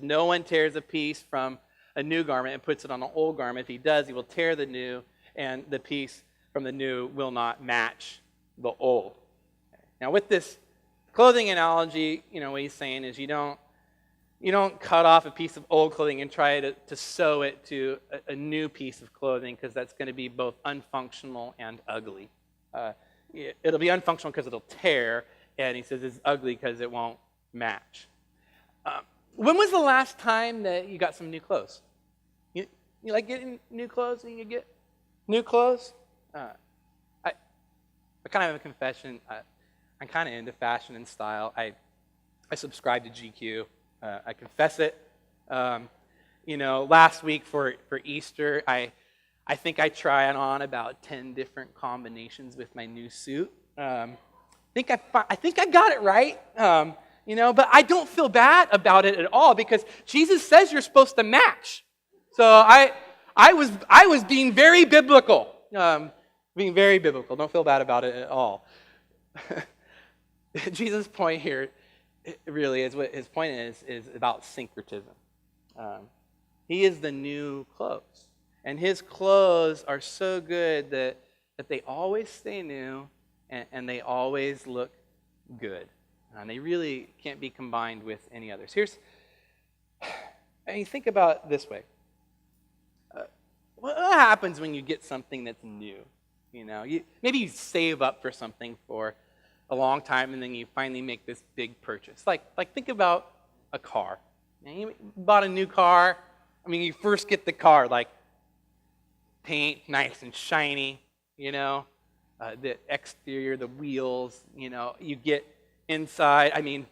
No one tears a piece from a new garment and puts it on an old garment. If he does, he will tear the new, and the piece from the new will not match the old. Now, with this clothing analogy, what he's saying is you don't cut off a piece of old clothing and try to sew it to a new piece of clothing, because that's going to be both unfunctional and ugly. It'll be unfunctional because it'll tear, and he says it's ugly because it won't match. When was the last time that you got some new clothes? You like getting new clothes when you get new clothes? I kind of have a confession. I'm kind of into fashion and style. I subscribe to GQ. I confess it. Last week for Easter, I think I tried on about 10 different combinations with my new suit. I think I got it right. But I don't feel bad about it at all, because Jesus says you're supposed to match. So I was being very biblical. Don't feel bad about it at all. Jesus' point here really is, what his point is about syncretism. He is the new clothes. And his clothes are so good that they always stay new, and they always look good. And they really can't be combined with any others. Think about it this way. What happens when you get something that's new? Maybe you save up for something for a long time, and then you finally make this big purchase. Like think about a car. You bought a new car. You first get the car, like paint, nice and shiny, the exterior, the wheels, you get inside,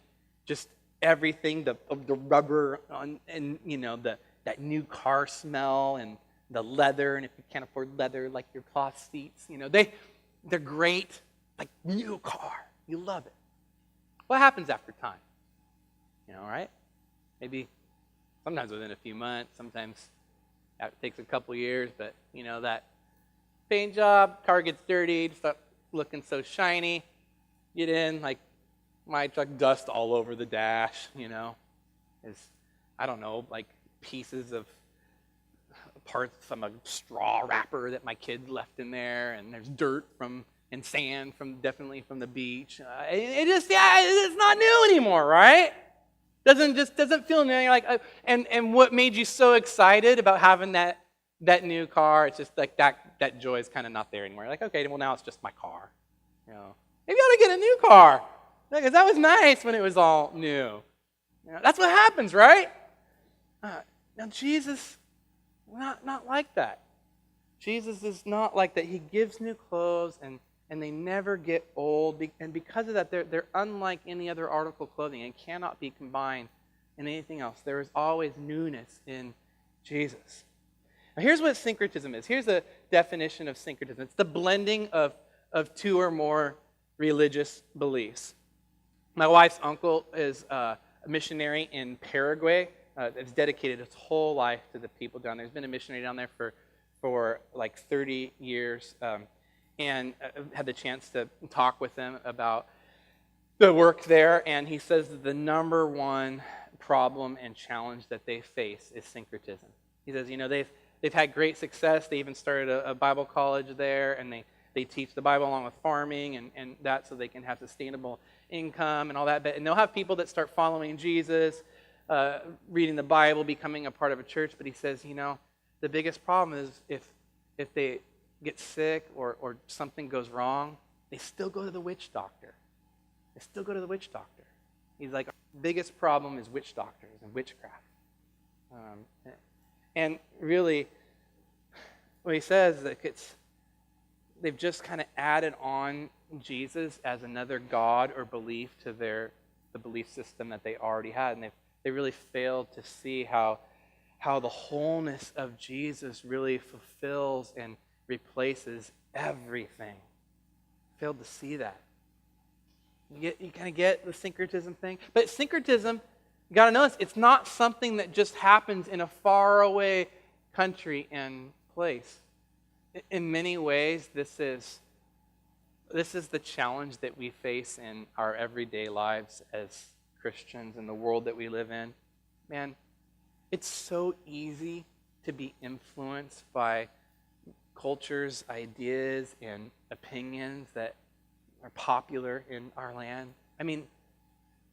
just everything, the rubber, and that new car smell, and the leather, and if you can't afford leather, like your cloth seats, they're great, like new car. You love it. What happens after time? Right? Maybe sometimes within a few months, sometimes it takes a couple years, but that paint job, car gets dirty, start looking so shiny, get in, like my truck, dust all over the dash, like pieces of parts from a straw wrapper that my kid left in there, and there's dirt and sand definitely from the beach. It's not new anymore, right? Doesn't feel new. You're like, and what made you so excited about having that new car? It's just like that joy is kind of not there anymore. You're like, okay, well now it's just my car. Maybe I ought to get a new car, because that was nice when it was all new. That's what happens, right? Now Jesus, not like that. Jesus is not like that. He gives new clothes, and they never get old. And because of that, they're unlike any other article of clothing and cannot be combined in anything else. There is always newness in Jesus. Now here's what syncretism is. Here's a definition of syncretism. It's the blending of two or more religious beliefs. My wife's uncle is a missionary in Paraguay. That's dedicated his whole life to the people down there. He's been a missionary down there for like 30 years. And had the chance to talk with him about the work there. And he says that the number one problem and challenge that they face is syncretism. He says, they've had great success. They even started a Bible college there, and they teach the Bible along with farming and that, so they can have sustainable income and all that. And they'll have people that start following Jesus, reading the Bible, becoming a part of a church. But he says, the biggest problem is if they get sick or something goes wrong, they still go to the witch doctor. He's like, our biggest problem is witch doctors and witchcraft. And really, what he says is that they've just kind of added on Jesus as another god or belief to the belief system that they already had, and they really failed to see how the wholeness of Jesus really fulfills and replaces everything. Failed to see that. You kind of get the syncretism thing? But syncretism, you got to notice, it's not something that just happens in a faraway country and place. In many ways, this is the challenge that we face in our everyday lives as Christians in the world that we live in. Man, It's so easy to be influenced by culture's ideas and opinions that are popular in our land. I mean,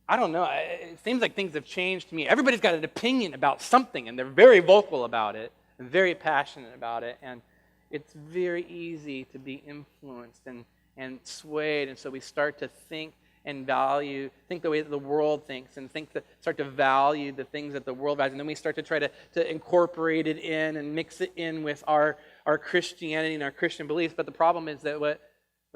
I don't know. It seems like things have changed to me. Everybody's got an opinion about something, and they're very vocal about it and very passionate about it. And it's very easy to be influenced and swayed. And so we start to think and think the way that the world thinks, and start to value the things that the world values. And then we start to try to incorporate it in and mix it in with our Christianity and our Christian beliefs. But the problem is that what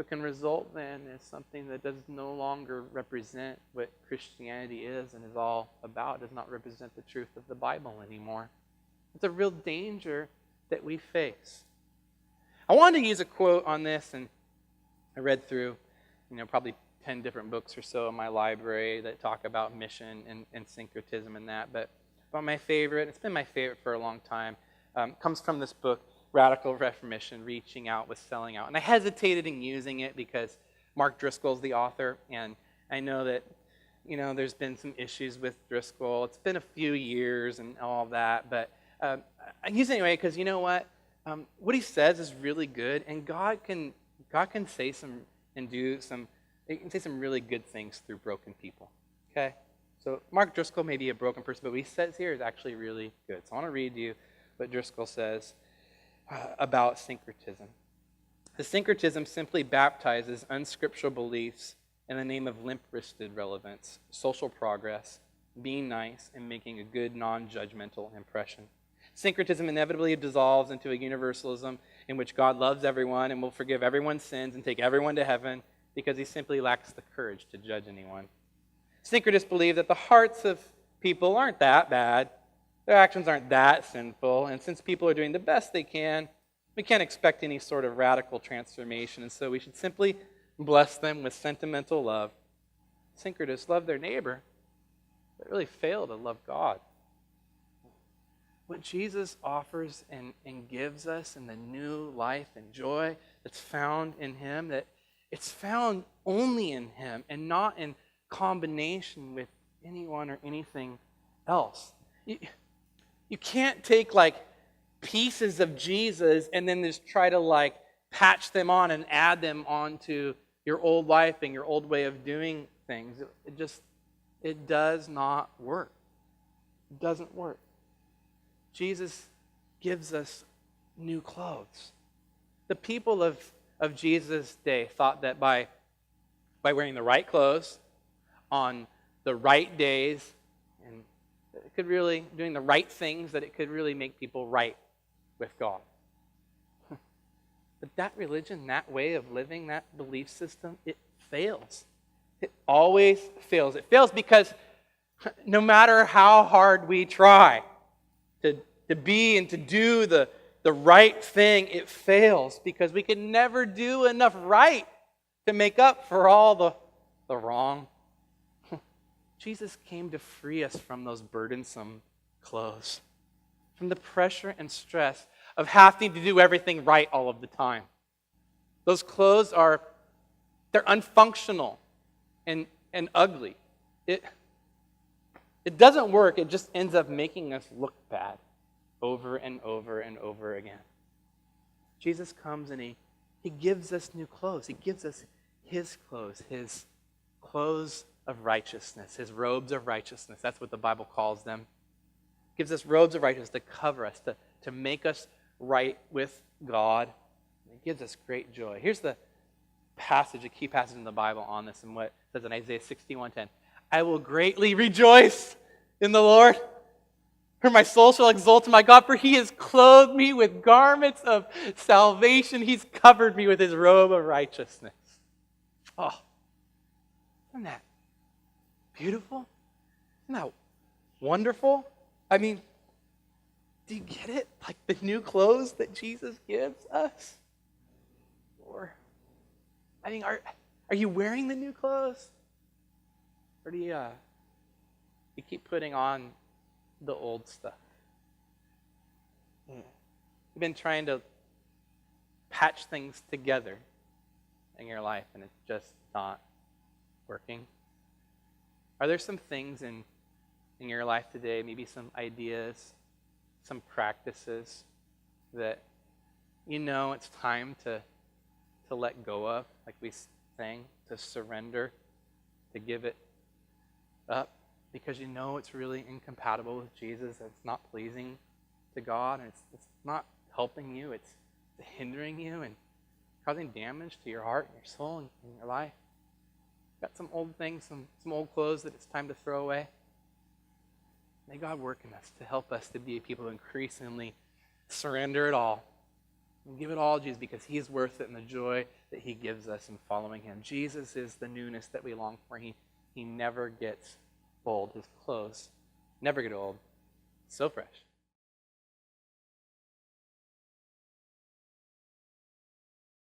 can result then is something that does no longer represent what Christianity is and is all about. It does not represent the truth of the Bible anymore. It's a real danger that we face. I wanted to use a quote on this, and I read through, probably 10 different books or so in my library that talk about mission and syncretism and that. But my favorite, it's been my favorite for a long time, comes from this book, Radical Reformation, Reaching Out with Selling Out. And I hesitated in using it because Mark Driscoll's the author, and I know that, there's been some issues with Driscoll. It's been a few years and all of that, but I use it anyway because you know what? What he says is really good, and God can say some and do some. He can say some really good things through broken people. Okay, so Mark Driscoll may be a broken person, but what he says here is actually really good. So I want to read you what Driscoll says about syncretism. The syncretism simply baptizes unscriptural beliefs in the name of limp-wristed relevance, social progress, being nice, and making a good non-judgmental impression. Syncretism inevitably dissolves into a universalism in which God loves everyone and will forgive everyone's sins and take everyone to heaven because he simply lacks the courage to judge anyone. Syncretists believe that the hearts of people aren't that bad. Their actions aren't that sinful, and since people are doing the best they can, we can't expect any sort of radical transformation, and so we should simply bless them with sentimental love. Syncretists love their neighbor, but really fail to love God. What Jesus offers and gives us in the new life and joy that's found in him, that it's found only in him and not in combination with anyone or anything else. You can't take pieces of Jesus and then just try to patch them on and add them onto your old life and your old way of doing things. It does not work. It doesn't work. Jesus gives us new clothes. The people of Jesus' day thought that by wearing the right clothes on the right days and it could really, doing the right things, that it could really make people right with God. But that religion, that way of living, that belief system, it fails. It always fails. It fails because no matter how hard we try to be and to do the right thing, it fails because we can never do enough right to make up for all the wrong. Jesus came to free us from those burdensome clothes, from the pressure and stress of having to do everything right all of the time. Those clothes they're unfunctional and ugly. It doesn't work. It just ends up making us look bad over and over and over again. Jesus comes and he gives us new clothes. He gives us his clothes of righteousness, his robes of righteousness. That's what the Bible calls them. He gives us robes of righteousness to cover us, to make us right with God. It gives us great joy. Here's the passage, a key passage in the Bible on this, and what it says in Isaiah 61:10. I will greatly rejoice in the Lord, for my soul shall exult in my God, for he has clothed me with garments of salvation. He's covered me with his robe of righteousness. Oh, isn't that beautiful? Isn't that wonderful? I mean, do you get it? Like the new clothes that Jesus gives us? Or, I mean, are you wearing the new clothes? Or do you keep putting on the old stuff? You've been trying to patch things together in your life and it's just not working. Are there some things in in your life today, maybe some ideas, some practices that you know it's time to let go of, like we sang, to surrender, to give it up, because you know it's really incompatible with Jesus, it's not pleasing to God, and it's not helping you, it's hindering you and causing damage to your heart and your soul and your life. Got some old things, some old clothes that it's time to throw away. May God work in us to help us to be a people who increasingly surrender it all and give it all to Jesus, because he's worth it and the joy that he gives us in following him. Jesus is the newness that we long for. He never gets old. His clothes never get old. So fresh.